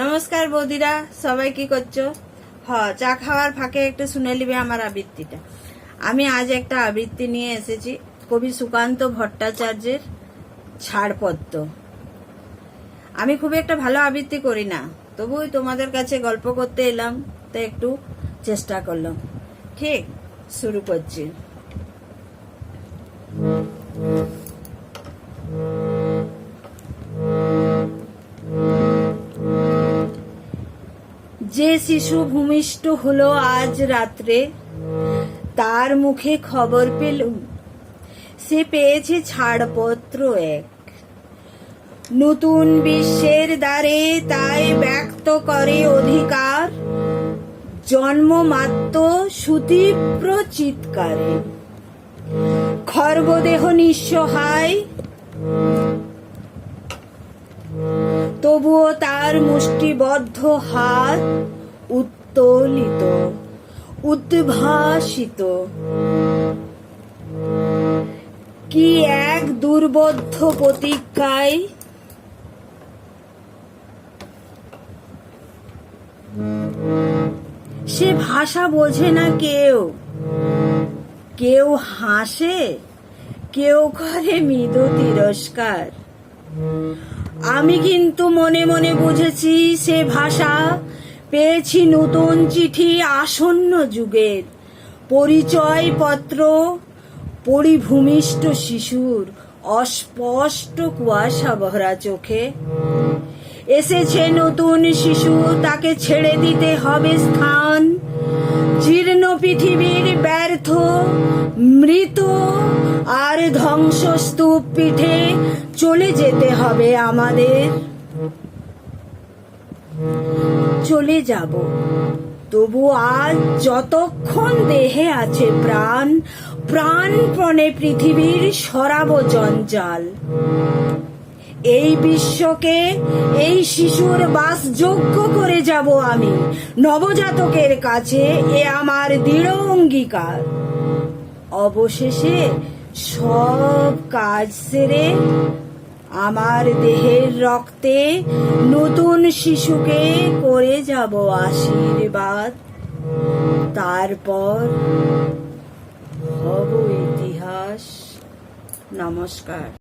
নমস্কার বৌদিরা, সবাই কি করছো? চা খাওয়ার ফাঁকে একটু শুনে নিবে আমার আবৃত্তিটা। আমি আজ একটা আবৃত্তি নিয়ে এসেছি কবি সুকান্ত ভট্টাচার্যের ছাড়পত্র। আমি খুব একটা ভালো আবৃত্তি করি না, তবুই তোমাদের কাছে গল্প করতে এলাম, তো একটু চেষ্টা করলাম। ঠিক, শুরু করছি। যে শিশু ভূমিষ্ঠ হলো আজ রাত্রে, তার মুখে খবর পেলুম সে পেয়েছে ছাড়পত্র এক। নতুন বিশ্বের দ্বারে তাই ব্যক্ত করে অধিকার, জন্মমাত্র সুতীব্র চিৎকারে। খর্বদেহ নিঃসহায়, তবুও তার মুষ্টিবদ্ধ হাত উত্তোলিত, উদ্ভাসিত। কি এক দুর্বোধ্য প্রতিজ্ঞায়! সে ভাষা বোঝে না কেউ, কেউ হাসে, কেউ করে মৃদু তিরস্কার। আমি কিন্তু মনে মনে বুঝেছি সে ভাষা পেয়েছি নতুন চিঠি আসন্ন যুগের, পরিচয় পত্র পরিভূমিষ্ঠ শিশুর অস্পষ্ট কুয়াশা ভরা চোখে। এসেছে নতুন শিশু, তাকে ছেড়ে দিতে হবে স্থান। জীর্ণ পৃথিবীর ব্যর্থ মৃত আর ধ্বংসস্তূপ পিঠে চলে যেতে হবে আমাদের। চলে যাব, তবু আজ যতক্ষণ দেহে আছে প্রাণ, প্রাণপণে পৃথিবীর সরাব জঞ্জাল। এই বিশ্বকে এই শিশুর বাসযোগ্য করে যাব আমি নবজাতকের কাছে, এ আমার দৃঢ় অঙ্গীকার। অবশেষে সব কাজ সেরে আমার দেহের রক্তে নতুন শিশুকে করে যাব আশীর্বাদ। তারপর হব ইতিহাস। নমস্কার।